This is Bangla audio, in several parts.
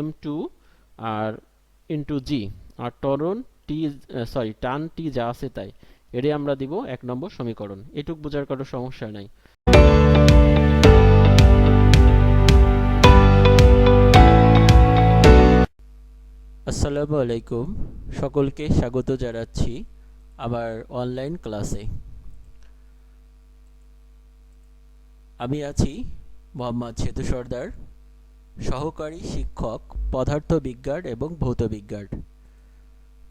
m2 আর ইন্টু জি, আর ত্বরণ টি, টান টি যা আছে তাই, এটাই আমরা দিব 1 নম্বর সমীকরণ। এটুক বোঝার কারো সমস্যা নাই। আসসালামু আলাইকুম, সকলকে স্বাগত জানাচ্ছি আমার অনলাইন ক্লাসে। আমি আছি মোহাম্মদ সেতু সর্দার, সহকারী শিক্ষক পদার্থবিজ্ঞান এবং ভৌতবিজ্ঞান।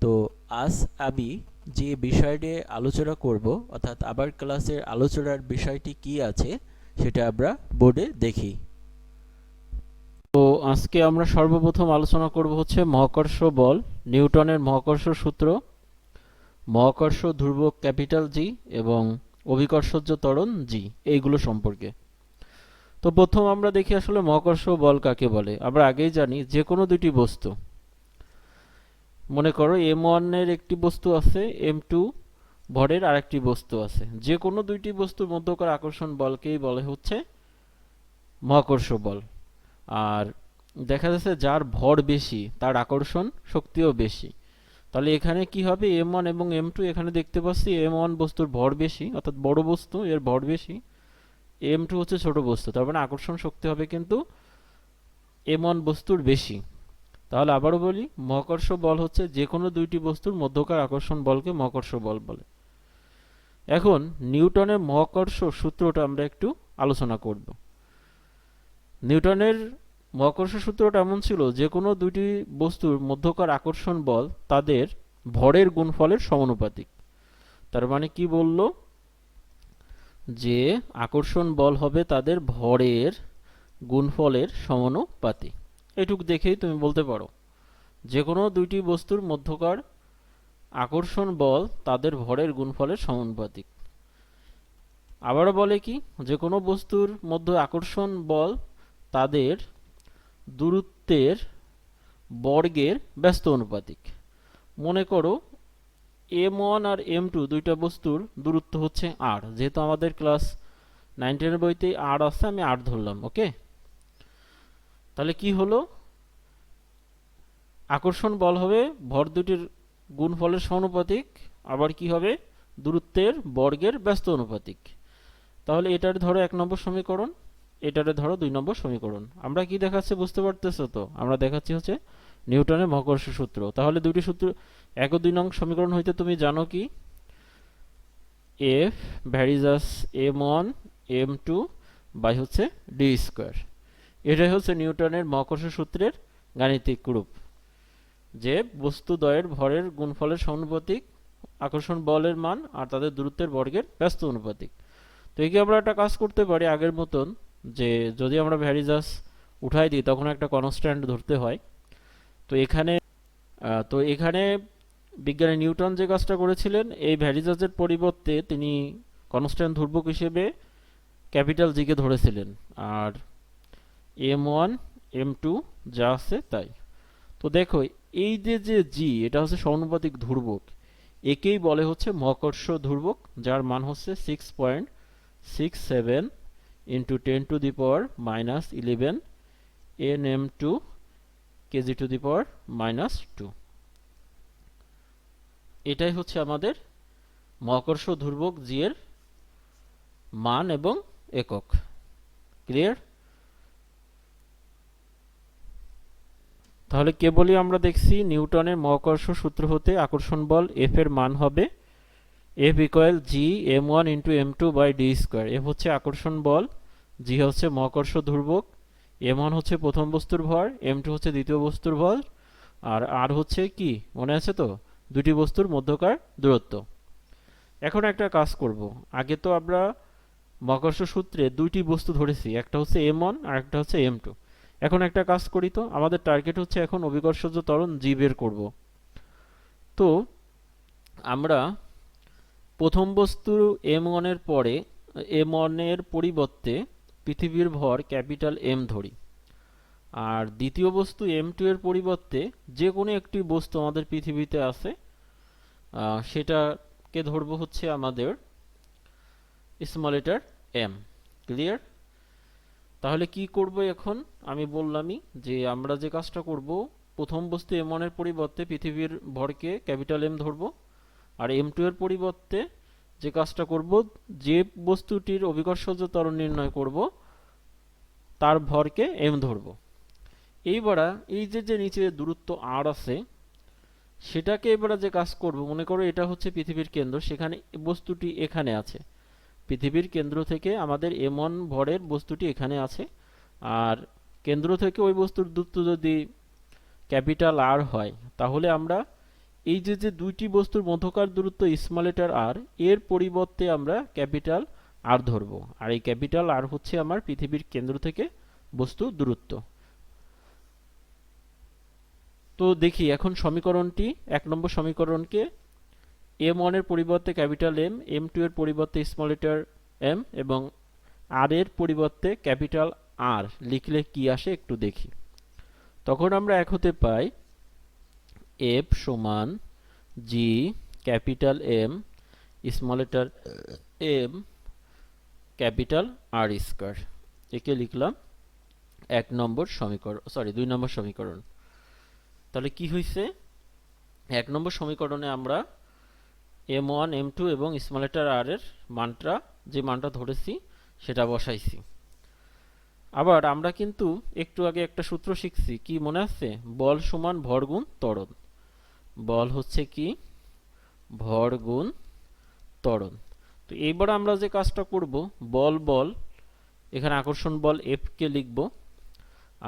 তো আজ আমি যে বিষয় নিয়ে আলোচনা করব, অর্থাৎ আমার ক্লাসের আলোচনার বিষয়টি কি আছে সেটা আমরা বোর্ডে দেখি। তো আজকে আমরা সর্বপ্রথম আলোচনা করব হচ্ছে মহাকর্ষ বল, নিউটনের মহাকর্ষ সূত্র, মহাকর্ষ ধ্রুবক ক্যাপিটাল জি এবং অভিকর্ষজ ত্বরণ জি, এইগুলো সম্পর্কে। তো প্রথম আমরা দেখি আসলে মহাকর্ষ বল কাকে বলে। আমরা আগেই জানি যে কোনো দুটি বস্তু, মনে করো m1 এর একটি বস্তু আছে, m2 ভরের আরেকটি বস্তু আছে, যে কোনো দুইটি বস্তুর মধ্যকার আকর্ষণ বলকেই বলে হচ্ছে মহাকর্ষ বল। আর দেখা যাচ্ছে যার ভর বেশি তার আকর্ষণ শক্তিও বেশি। তাহলে এখানে কি হবে, m1 এবং m2, এখানে দেখতে পাচ্ছি m1 বস্তুর ভর বেশি অর্থাৎ বড় বস্তু, এর ভর বেশি, m2 হচ্ছে ছোট বস্তু, তার মানে আকর্ষণ শক্তি হবে কিন্তু m1 বস্তুর বেশি। তাহলে আবারও বলি, মহাকর্ষ বল হচ্ছে যে কোনো দুইটি বস্তুর মধ্যকার আকর্ষণ বলকে মহাকর্ষ বল বলে। এখন নিউটনের মহাকর্ষ সূত্রটা আমরা একটু আলোচনা করব। নিউটনের মহাকর্ষ সূত্রটা এমন ছিল, যে কোনো দুইটি বস্তুর মধ্যকার আকর্ষণ বল তাদের ভরের গুণফলের সমানুপাতিক। তার মানে কি বলল, যে আকর্ষণ বল হবে তাদের ভরের গুণফলের সমানুপাতিক। এটুক দেখেই তুমি বলতে পারো যে কোনো দুইটি বস্তুর মধ্যকার আকর্ষণ বল তাদের ভরের গুণফলের সমানুপাতিক। আবারও বলে কি, যে কোনো বস্তুর মধ্যে আকর্ষণ বল তাদের দূরত্বের বর্গের ব্যস্ত অনুপাতিক। মনে করো m1 আর m2 দুইটা বস্তুর দূরত্ব হচ্ছে r, যেহেতু আমাদের ক্লাস 9-10 বইতে r আছে, আমি r ধরলাম, ওকে। তাহলে কি হলো, আকর্ষণ বল হবে ভর দুটির গুণফলের সমানুপাতিক, আবার কি হবে, দূরত্বের বর্গের ব্যস্ত অনুপাতিক। তাহলে এটার ধরো 1 নম্বর সমীকরণ, এটারে ধরো 2 নম্বর সমীকরণ। আমরা কি দেখাচ্ছি বুঝতে পারতেছো তো? আমরা দেখাচ্ছি হচ্ছে নিউটনের মহাকর্ষ সূত্র। তাহলে দুটি সূত্র 1 ও 2 নং সমীকরণ হইতে তুমি জানো কি, F varies as m1 m2 by হচ্ছে ডি স্কোয়ার। এটাই হচ্ছে নিউটনের মহাকর্ষ সূত্রের গাণিতিক রূপ, যে বস্তুদ্বয়ের ভরের গুণফলের সমানুপাতিক আকর্ষণ বলের মান আর তাদের দূরত্বের বর্গের ব্যস্ত অনুপাতিক। তো একে আমরা একটা কাজ করতে পারি আগের মতন, যে যদি আমরা ভ্যারিজাস উঠাই দিই তখন একটা কনস্ট্যান্ট ধরতে হয়। তো এখানে বিজ্ঞানী নিউটন যে কাজটা করেছিলেন, এই ভ্যারিজাসের পরিবর্তে তিনি কনস্ট্যান্ট ধ্রুবক হিসেবে ক্যাপিটাল জিকে ধরেছিলেন, আর m1 m2 যা আছে তাই। তো দেখো, এই যে জি, এটা হচ্ছে সমানুপাতিক ধ্রুবক, একেই বলে হচ্ছে মহাকর্ষ ধ্রুবক, যার মান হচ্ছে 6.67 ইন্টু 10⁻⁻11 nm2 kg⁻²। এটাই হচ্ছে আমাদের মহাকর্ষ ধ্রুবক জি এর মান এবং একক। ক্লিয়ার? তাহলে কেবলই আমরা দেখছি নিউটনের মহাকর্ষ সূত্র হতে আকর্ষণ বল এফ এর মান হবে F equal G m1 into m2 by D square. F হচ্ছে আকর্ষণ বল, জি হচ্ছে মহাকর্ষ ধ্রুবক, m1 হচ্ছে প্রথম বস্তুর ভর, m2 হচ্ছে দ্বিতীয় বস্তুর ভর, আর r হচ্ছে কি মনে আছে তো, দুটি বস্তুর মধ্যকার দূরত্ব। এখন একটা কাজ করব, আগে তো আমরা মহাকর্ষ সূত্রে দুইটি বস্তু ধরেছি, একটা হচ্ছে m1 আর একটা হচ্ছে m2। এখন একটা কাজ করি তো, আমাদের টার্গেট হচ্ছে এখন অভিকর্ষজ ত্বরণ জি বের করব। তো আমরা প্রথম বস্তু m1 এর পরে m1 এর পরিবর্তে পৃথিবীর ভর ক্যাপিটাল M ধরি, আর দ্বিতীয় বস্তু m2 এর পরিবর্তে যে কোনো একটি বস্তু আমাদের পৃথিবীতে আছে সেটাকে ধরব হচ্ছে আমাদের স্মল লেটার m। ক্লিয়ার? তাহলে কি করব এখন? আমি বললামই যে আমরা যে কাজটা করব, প্রথম বস্তু m1 এর পরিবর্তে পৃথিবীর ভরকে ক্যাপিটাল M ধরব, আর m2 এর পরিবর্তে যে কাজটা করব, যে বস্তুটির অভিকর্ষজ ত্বরণ নির্ণয় করব তার ভরকে m ধরব। এইবার এই যে নিচে দূরত্ব r আছে সেটাকে এবারে যে কাজ করব, মনে করো এটা হচ্ছে পৃথিবীর কেন্দ্র, সেখানে বস্তুটি এখানে আছে, পৃথিবীর কেন্দ্র থেকে আমাদের m1 ভরের বস্তুটি এখানে আছে, আর কেন্দ্র থেকে ওই বস্তুর দূরত্ব যদি ক্যাপিটাল R হয়, তাহলে আমরা এই যে দুইটি বস্তুর মধ্যকার দূরত্ব স্মল লেটার r, এর পরিবর্তে আমরা ক্যাপিটাল R ধরব, আর এই ক্যাপিটাল R হচ্ছে আমার পৃথিবীর কেন্দ্র থেকে বস্তুর দূরত্ব। তো দেখি এখন সমীকরণটি, 1 নম্বর সমীকরণকে m1 এর পরিবর্তে ক্যাপিটাল M, m2 এর পরিবর্তে স্মল লেটার m এবং r এর পরিবর্তে ক্যাপিটাল R লিখলে কি আসে একটু দেখি। তখন আমরা এক হতে পাই f সমান g capital M small letter m capital R square. একে লিখলাম 1 নম্বর সমীকরণ, সরি 2 নম্বর সমীকরণ। তাহলে কি হয়েছে, 1 নম্বর সমীকরণে আমরা m1 m2 এবং স্মল লেটার r এর মানটা, যে মানটা ধরেছি সেটা বসাইছি। আবার আমরা কিন্তু একটু আগে একটা সূত্র শিখছি, কি মনে আছে? বল সমান ভর গুণ ত্বরণ। বল হচ্ছে কি? ভর গুণ ত্বরণ। তো এইবার আমরা যে কাজটা করব, বল এখানে আকর্ষণ বল F কে লিখব,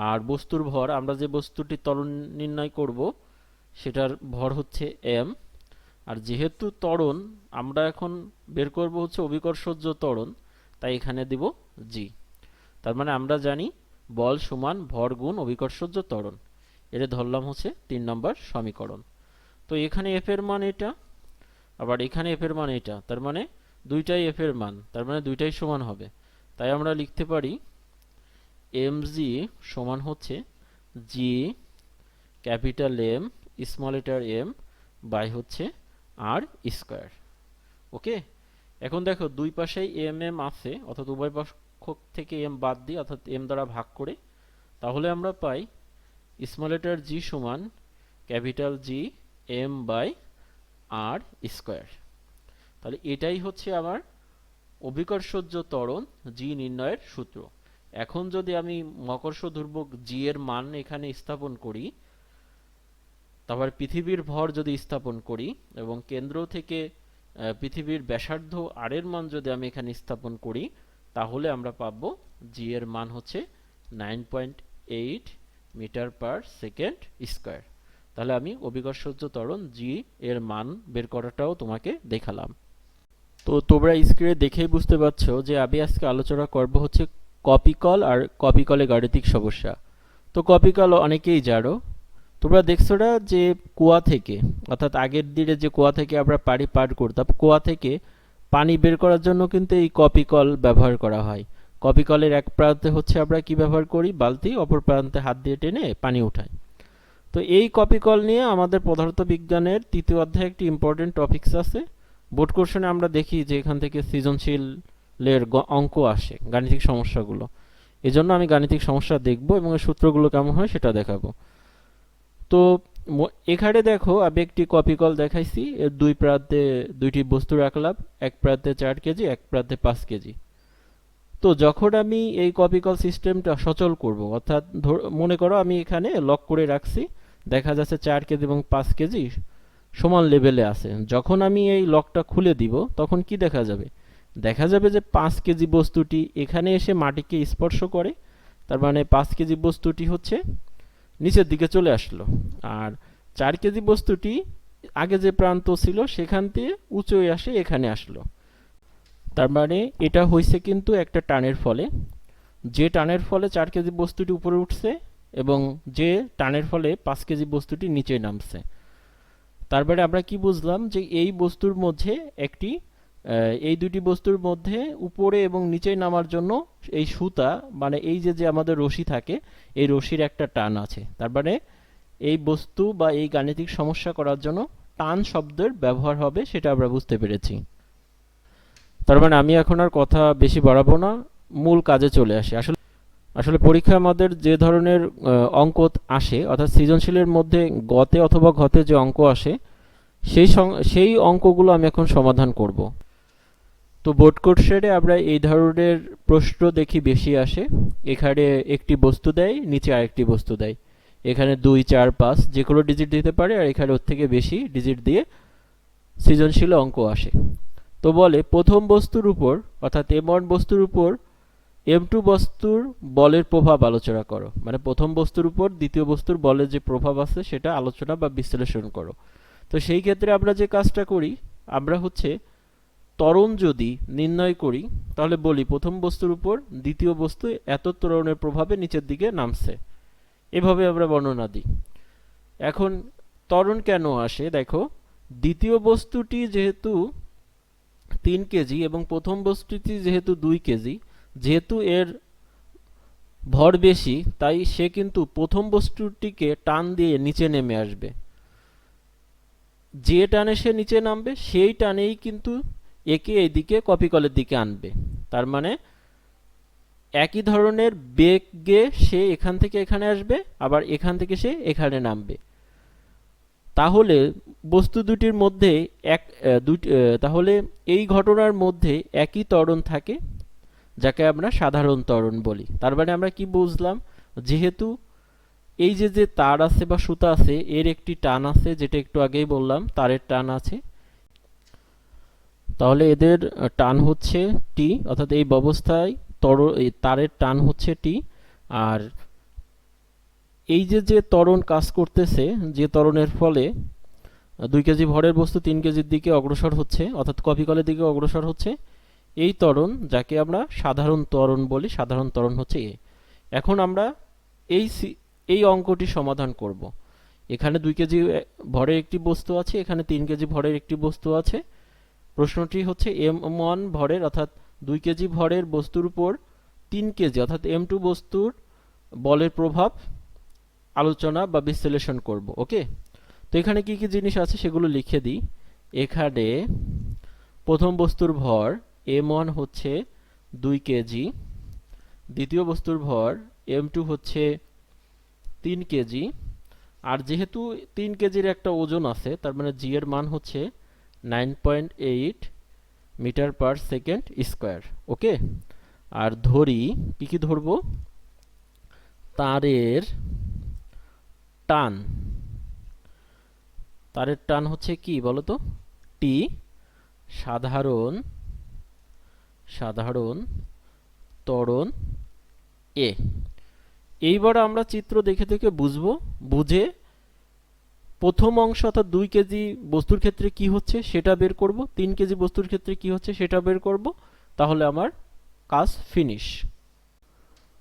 আর বস্তুর ভর, আমরা যে বস্তুটি ত্বরণ নির্ণয় করব সেটার ভর হচ্ছে m, আর যেহেতু ত্বরণ আমরা এখন বের করব হচ্ছে অভিকর্ষজ ত্বরণ, তাই এখানে দিব g। তার মানে আমরা জানি বল সমান ভর গুণ অভিকর্ষজ ত্বরণ। এটা ধরলাম হচ্ছে 3 নম্বর সমীকরণ। তো এখানে f এর মান এটা, আবার এখানে f এর মান এটা, তার মানে দুইটাই f এর মান, তার মানে দুইটাই সমান হবে। তাই আমরা লিখতে পারি mg সমান হচ্ছে g capital M small letter m by হচ্ছে r স্কয়ার। ওকে, এখন দেখো দুই পাশেই m আছে, অর্থাৎ উভয় পক্ষ থেকে m বাদ দিই, অর্থাৎ m দ্বারা ভাগ করে, তাহলে আমরা পাই স্মল লেটার g সমান capital G m by r square. তাহলে এটাই হচ্ছে আমার অভিকর্ষজ ত্বরণ g নির্ণয়ের সূত্র। এখন যদি আমি মহাকর্ষ ধ্রুবক g এর মান এখানে স্থাপন করি, তারপর পৃথিবীর ভর যদি স্থাপন করি এবং কেন্দ্র থেকে পৃথিবীর ব্যাসার্ধ r এর মান যদি আমি এখানে স্থাপন করি, তাহলে আমরা পাব g এর মান হচ্ছে 9.8 মিটার পার সেকেন্ড স্কয়ার। তাহলে আমি অভিকর্ষজ ত্বরণ g এর মান বের করাটাও তোমাকে দেখালাম। তো তোমরা স্ক্রিনে দেখেই বুঝতে পারছো যে আমি আজকে আলোচনা করব হচ্ছে কপিকল আর কপিকলে গাণিতিক সমস্যা। তো কপিকল অনেকেই জানো, তোমরা দেখছো না যে কুয়া থেকে, অর্থাৎ আগের দিনে যে কুয়া থেকে আমরা পানি পান করতাম, কুয়া থেকে পানি বের করার জন্য কিন্তু এই কপিকল ব্যবহার করা হয়। কপিকলের এক প্রান্তে হচ্ছে আমরা কি ব্যবহার করি, বালতি, অপর প্রান্তে হাত দিয়ে টেনে পানি উঠাই। তো এই কপিকল নিয়ে আমাদের পদার্থবিজ্ঞানের 3য় অধ্যায়ে একটি ইম্পর্টেন্ট টপিকস আছে। বোর্ড কোশ্চেনে আমরা দেখি যে এখান থেকে সৃজনশীলের অঙ্ক আসে, গাণিতিক সমস্যাগুলো। এজন্য আমি গাণিতিক সমস্যা দেখব এবং এর সূত্রগুলো কেমন হয় সেটা দেখাবো। তো এখানে দেখো আমি একটি কপিকল দেখাইছি, এর দুই প্রান্তে দুইটি বস্তু রাখলাম, এক প্রান্তে 4 কেজি, এক প্রান্তে 5 কেজি। তো যখন আমি এই কপিকল সিস্টেমটা সচল করব, অর্থাৎ মনে করো আমি এখানে লক করে রাখছি, দেখা যাচ্ছে 4 কেজি এবং 5 কেজি সমান লেভেলে আছে। যখন আমি এই লকটা খুলে দিব তখন কি দেখা যাবে? দেখা যাবে যে 5 কেজি বস্তুটি এখানে এসে মাটিকে স্পর্শ করে, তার মানে 5 কেজি বস্তুটি হচ্ছে নিচের দিকে চলে আসলো, আর 4 কেজি বস্তুটি আগে যে প্রান্ত ছিল সেখান থেকে উঁচু হয়ে আসে এখানে আসলো। তার মানে এটা হয়েছে কিন্তু একটা টানের ফলে, যে টানের ফলে 4 কেজি বস্তুটি উপরে উঠছে এবং যে টানের ফলে 5 কেজি বস্তুটি নিচে নামছে। তারপরে আমরা কি বুঝলাম যে এই বস্তুর মধ্যে একটি, এই দুটি বস্তুর মধ্যে উপরে এবং নিচে নামার জন্য এই সুতা, মানে এই যে আমাদের রশি থাকে, এই রশির একটা টান আছে। তার মানে এই বস্তু বা এই গাণিতিক সমস্যা করার জন্য টান শব্দের ব্যবহার হবে, সেটা আমরা বুঝতে পেরেছি। তার মানে আমি এখন আর কথা বেশি বাড়াবো না, মূল কাজে চলে আসি। আসলে পরীক্ষায় আমাদের যে ধরনের অঙ্ক আসে, অর্থাৎ সৃজনশীলের মধ্যে গতে অথবা ঘতে যে অঙ্ক আসে, সেই অঙ্কগুলো আমি এখন সমাধান করব। তো বোর্ড কোশ্চেনে আমরা এই ধরনের প্রশ্ন দেখি বেশি আসে। এখানে একটি বস্তু দেয়, নিচে আরেকটি বস্তু দেয়, এখানে 2 4 5 যে কোনো ডিজিট দিতে পারে, আর এখানে ওর থেকে বেশি ডিজিট দিয়ে সৃজনশীল অঙ্ক আসে। তো বলে প্রথম বস্তুর উপর অর্থাৎ M1 বস্তুর উপর M2 বস্তুর বলের প্রভাব আলোচনা করো, মানে প্রথম বস্তুর উপর দ্বিতীয় বস্তুর বলের যে প্রভাব আছে সেটা আলোচনা বা বিশ্লেষণ করো। তো সেই ক্ষেত্রে আমরা যে কাজটা করি, আমরা হচ্ছে ত্বরণ যদি নির্ণয় করি, তাহলে বলি প্রথম বস্তুর উপর দ্বিতীয় বস্তু এত ত্বরণের প্রভাবে নিচের দিকে নামছে, এভাবে আমরা বর্ণনা দিই। এখন ত্বরণ কেন আসে দেখো, দ্বিতীয় বস্তুটি যেহেতু 3 কেজি এবং প্রথম বস্তুটি যেহেতু 2 কেজি, যেহেতু এর ভর বেশি, তাই সে কিন্তু প্রথম বস্তুটিকে টান দিয়ে নিচে নেমে আসবে। যে টানে সে নিচে নামবে সেই টানেই কিন্তু একে এইদিকে কপি কলের দিকে আনবে। তার মানে একই ধরনের বেগে সে এখান থেকে এখানে আসবে, আবার এখান থেকে সে এখানে নামবে। তাহলে বস্তু দুটির মধ্যে তাহলে এই ঘটনার মধ্যে একই ত্বরণ থাকে, যাকে আমরা সাধারণ ত্বরণ বলি। তার মানে আমরা কি বুঝলাম, যেহেতু এই যে তার আছে বা সুতা আছে, এর একটি টান আছে, যেটা একটু আগেই বললাম তারের টান আছে, তাহলে এদের টান হচ্ছে টি, অর্থাৎ এই ব্যবস্থায় এই তারের টান হচ্ছে টি। আর এই যে ত্বরণ কাজ করতেছে, যে ত্বরণের ফলে 2 কেজি ভরের বস্তু 3 কেজির দিকে অগ্রসর হচ্ছে, অর্থাৎ কপি কলের দিকে অগ্রসর হচ্ছে, এই ত্বরণ যাকে আমরা সাধারণ ত্বরণ বলি, সাধারণ ত্বরণ হচ্ছে এ। এখন আমরা এই অঙ্কটি সমাধান করব। এখানে 2 কেজি ভরের একটি বস্তু আছে, এখানে 3 কেজি ভরের একটি বস্তু আছে। প্রশ্নটি হচ্ছে M1 ভরের অর্থাৎ 2 কেজি ভরের বস্তুর উপর 3 কেজি অর্থাৎ M2 বস্তুর বলের প্রভাব আলোচনা বা বিশ্লেষণ করব। ওকে, তো এখানে কি কি জিনিস আছে সেগুলো লিখে দিই। এখানে প্রথম বস্তুর ভর M1 হচ্ছে 2 কেজি, দ্বিতীয় বস্তুর ভর M2 হচ্ছে 3 কেজি, আর যেহেতু 3 কেজির একটা ওজন আছে, তার মানে জি এর মান হচ্ছে 9.8 মিটার পার সেকেন্ড স্কোয়ার। ওকে, আর ধরি কি কি ধরবো, তারের টান, তারের টান হচ্ছে কি বলতো, টি, সাধারণ সাধারণ ত্বরণ এ। এইবার আমরা চিত্র দেখে দেখে বুঝবো, বুঝে প্রথম অংশ অর্থাৎ 2 কেজি বস্তুর ক্ষেত্রে কি হচ্ছে সেটা বের করব, 3 কেজি বস্তুর ক্ষেত্রে কি হচ্ছে সেটা বের করব, তাহলে আমার কাজ ফিনিশ।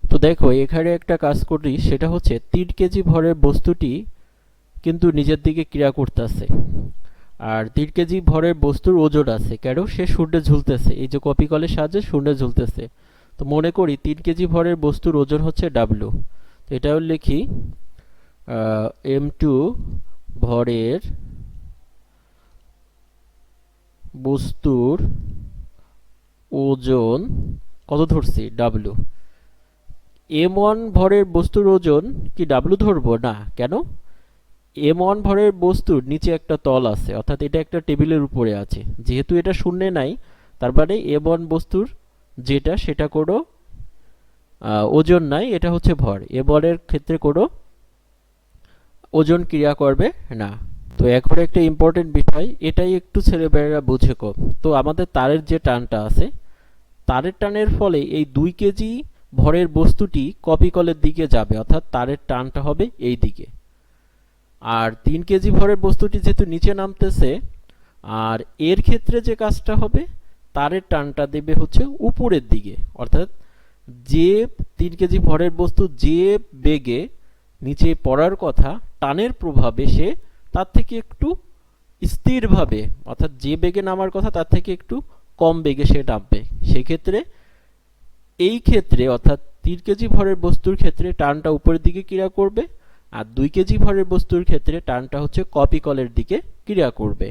তো দেখো এখানে একটা কাজ করি, সেটা হচ্ছে 3 কেজি ভরের বস্তুটি কিন্তু নিজের দিকে ক্রিয়া করতেছে, আর 3 কেজি ভরের বস্তুর ওজন আছে, কেন সে শূন্যে ঝুলতেছে, এই যে কপি কলের সাহায্যে শূন্যে ঝুলতেছে। তো মনে করি 3 কেজি ভরের বস্তুর ওজন হচ্ছে ডাব্লু। তো এটাও লিখি, M2 ভরের বস্তুর ওজন কত ধরছি, ডাব্লু। M1 ভরের বস্তুর ওজন কি ডাব্লু ধরবো না, কেন, M1 ভরের বস্তুর নিচে একটা তল আছে, অর্থাৎ এটা একটা টেবিলের উপরে আছে, যেহেতু এটা শূন্যে নাই, তার মানে M1 বস্তুর যেটা সেটা কোনো ওজন নাই, এটা হচ্ছে ভর, M1 এর ক্ষেত্রে কোনো ওজন ক্রিয়া করবে না। তো এখন একটা ইম্পর্টেন্ট বিষয়, এটাই একটু ছেলেমেয়েরা বুঝে কম। তো আমাদের তারের যে টানটা আছে, তারের টানের ফলে এই 2 কেজি ভরের বস্তুটি কপি কলের দিকে যাবে, অর্থাৎ তারের টানটা হবে এই দিকে। আর 3 কেজি ভরের বস্তুটি যেহেতু নিচে নামতেছে, আর এর ক্ষেত্রে যে কাজটা হবে, তারের টানটা দেবে হচ্ছে উপরের দিকে, অর্থাৎ যে 3 কেজি ভরের বস্তু যে বেগে নিচে পড়ার কথা, টানের প্রভাবে সে তার থেকে একটু স্থিরভাবে, অর্থাৎ যে বেগে নামার কথা তার থেকে একটু কম বেগে সে নামবে। সেক্ষেত্রে এই ক্ষেত্রে অর্থাৎ 3 কেজি ভরের বস্তুর ক্ষেত্রে টানটা উপরের দিকে ক্রিয়া করবে, আর 2 কেজি ভরের বস্তুর ক্ষেত্রে টানটা হচ্ছে কপি কলের দিকে ক্রিয়া করবে,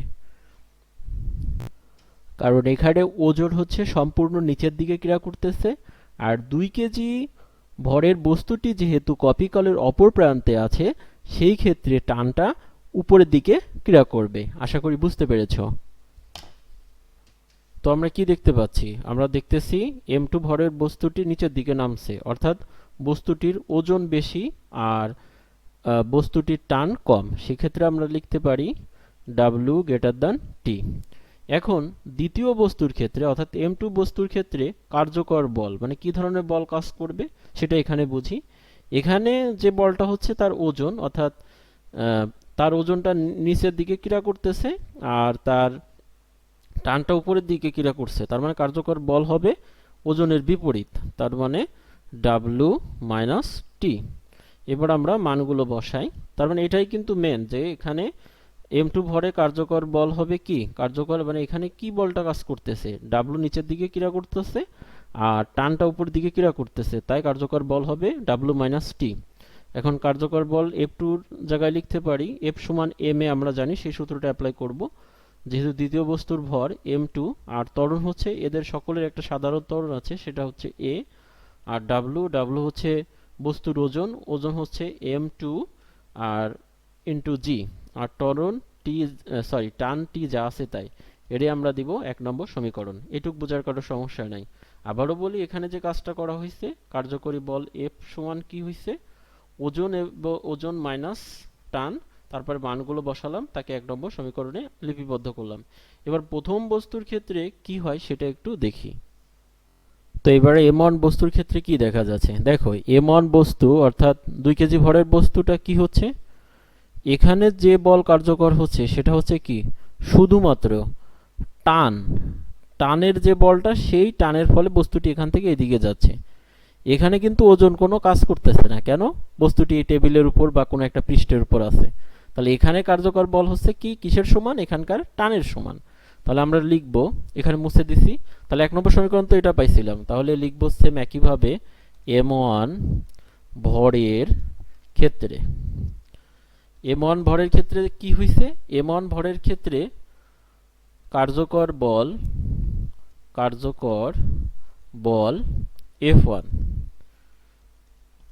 কারণ এখানে ওজন হচ্ছে সম্পূর্ণ নিচের দিকে ক্রিয়া করতেছে। আর 2 কেজি ভরের বস্তুটি যেহেতু কপি কলের অপর প্রান্তে আছে, সেই ক্ষেত্রে টানটা উপরের দিকে ক্রিয়া করবে। আশা করি বুঝতে পেরেছ। তো আমরা কি দেখতে পাচ্ছি? আমরা দেখতেছি m2 ভরের বস্তুটি নিচের দিকে নামছে, অর্থাৎ বস্তুটির ওজন বেশি আর বস্তুটির টান কম। সেক্ষেত্রে আমরা লিখতে পারি W গ্রেটার দ্যান T। এখন দ্বিতীয় বস্তুর ক্ষেত্রে অর্থাৎ m2 বস্তুর ক্ষেত্রে কার্যকর বল মানে কি ধরনের বল কাজ করবে সেটা এখানে বুঝি। এখানে যে বলটা হচ্ছে তার ওজন, অর্থাৎ তার ওজনটা নিচের দিকে ক্রিয়া করতেছে আর তার টানটা উপরের দিকে ক্রিয়া করছে, তার মানে কার্যকর বল হবে ওজনের বিপরীত, তার মানে W মাইনাস টি। এবার আমরা মানগুলো বসাই। তার মানে এটাই কিন্তু মেন, যে এখানে m2 ভরে কার্যকর বল হবে কি কার্যকর, মানে এখানে কি বলটা কাজ করতেছে, W নিচের দিকে ক্রিয়া করতেছে আর টানটা উপরের দিকে ক্রিয়া করতেছে, তাই কার্যকর বল হবে W মাইনাস টি। এখন কার্যকর বল F2 এর জায়গায় লিখতে পারি F সমান m এ, আমরা জানি সেই সূত্রটা অ্যাপ্লাই করব। যেহেতু দ্বিতীয় বস্তুর ভর m2 আর ত্বরণ হচ্ছে এদের সকলের একটা সাধারণ ত্বরণ আছে, সেটা হচ্ছে a, আর W হচ্ছে বস্তুর ওজন, ওজন হচ্ছে m2 আর ইন্টু g, আর ত্বরণ টি টান টি যা আছে তাই, এটাই আমরা দিব 1 নম্বর সমীকরণ। এটুক বোঝার কারো সমস্যা নাই। আবারও বলি, এখানে যে কাজটা করা হয়েছে, কার্যকরী বল F সমান কি হয়েছে, ওজন মাইনাস টান, তারপরে মানগুলো বসালাম, তাকে 1 নম্বর সমীকরণে লিপিবদ্ধ করলাম। এবার প্রথম বস্তুর ক্ষেত্রে কি হয় সেটা একটু দেখি। তো এবারে m1 বস্তুর ক্ষেত্রে কি দেখা যাচ্ছে, দেখো m1 বস্তু অর্থাৎ 2 কেজি ভরের বস্তুটা কি হচ্ছে, এখানে যে বল কার্যকর হচ্ছে সেটা হচ্ছে কি শুধুমাত্র টান, টানের যে বলটা সেই টানের ফলে বস্তুটি এখান থেকে এদিকে যাচ্ছে। এখানে কিন্তু ওজন কোনো কাজ করতেছে না, কেন, বস্তুটি এই টেবিলের উপর বা কোনো একটা পৃষ্ঠের উপর আছে। তাহলে এখানে কার্যকর বল হচ্ছে কি কিসের সমান, এখানকার টানের সমান। তাহলে আমরা লিখব, এখানে মুছে দিছি, তাহলে 1 নম্বর সমীকরণ তো এটা পাইছিলাম, তাহলে লিখব সেম একইভাবে m1 ভরের ক্ষেত্রে। m1 ভরের ক্ষেত্রে কি হইছে, m1 ভরের ক্ষেত্রে কার্যকর বল F1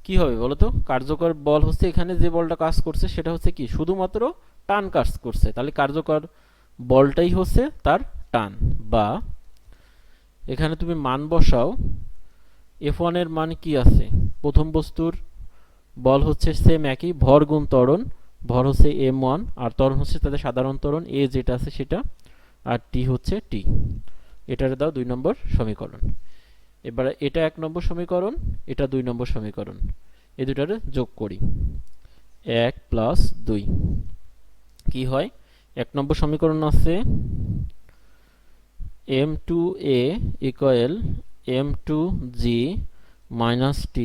কি হবে বলো তো, কার্যকর বল হচ্ছে এখানে যে বলটা কাজ করছে সেটা হচ্ছে কি শুধুমাত্র টান কাজ করছে, তাহলে কার্যকর বলটাই হচ্ছে তার টান। বা এখানে তুমি মান বসাও, F1 এর মান কি আছে, প্রথম বস্তুর বল হচ্ছে সেম একই, ভর গুণ ত্বরণ, ভর হচ্ছে m1 আর ত্বরণ হচ্ছে তাদের সাধারণ ত্বরণ a যেটা আছে সেটা, আর t হচ্ছে t। এটারে দাও 2 নম্বর সমীকরণ। এবারে এটা 1 নম্বর সমীকরণ, এটা 2 নম্বর সমীকরণ, এই দুটারে যোগ করি, 1 প্লাস 2 কি হয়, 1 নম্বর সমীকরণ আছে m2a equal m2g minus t,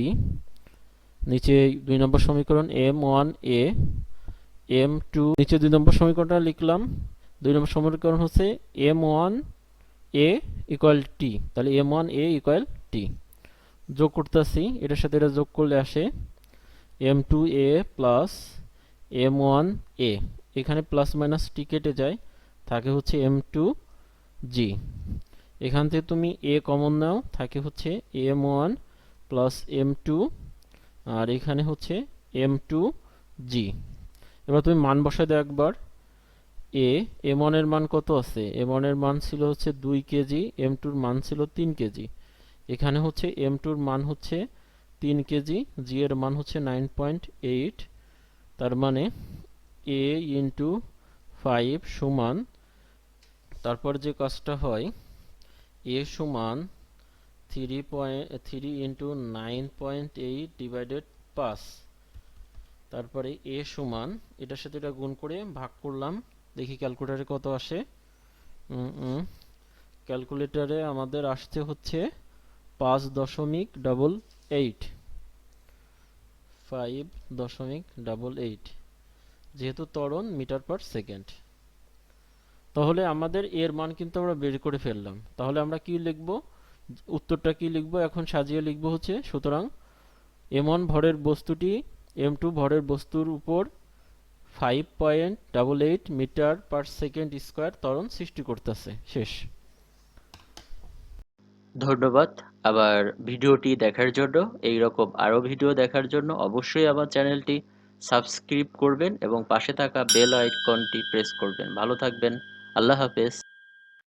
নিচে 2 নম্বর সমীকরণ m1a m2, নিচে 2 নম্বর সমীকরণটা লিখলাম, 2 নম্বর সমীকরণ হচ্ছে m1a ইকুয়াল t, তাহলে m1a ইকুয়াল t। যোগ করতেছি, এটার সাথে এটা যোগ করলে আসে m2a প্লাস m1a, এখানে প্লাস মাইনাস টি কেটে যায়, থাকে হচ্ছে m2g। এখান থেকে তুমি a কমন নাও, থাকে হচ্ছে m1 প্লাস m2, আর এখানে হচ্ছে m2g। এবার তুমি মান বসাই দাও একবার। m1 এর মান কত আছে, m1 এর মান ছিল হচ্ছে 2 কেজি, m2 এর মান ছিল 3 কেজি। এখানে হচ্ছে m2 এর মান হচ্ছে 3 কেজি, g এর মান হচ্ছে 9.8, তার মানে a ইন্টু 5 সমান, তারপর যে কাজটা হয় a সমান 3 ইন্টু 9.8 ডিভাইডেড 5, তারপরে a সমান এটার সাথে এটা গুণ করে ভাগ করলাম, দেখি ক্যালকুলেটরে কত আসে। ক্যালকুলেটরে আমাদের আসছে হচ্ছে 5.88, 5.88, যেহেতু ত্বরণ মিটার পার সেকেন্ড। তাহলে আমাদের এর মান কিন্তু আমরা বের করে ফেললাম। তাহলে আমরা কি লিখব, উত্তরটা কি লিখব, এখন সাজিয়ে লিখব হচ্ছে, সুতরাং m1 ভরের বস্তুটি m2 ভরের বস্তুর উপর 5.88 মিটার পার সেকেন্ড স্কয়ার ত্বরণ সৃষ্টি করতেছে। শেষ। ধন্যবাদ। আবার ভিডিওটি দেখার জন্য। এইরকম আরো ভিডিও দেখার জন্য অবশ্যই আমার চ্যানেলটি সাবস্ক্রাইব করবেন এবং পাশে থাকা বেল আইকনটি প্রেস করবেন। ভালো থাকবেন। আল্লাহ হাফেজ।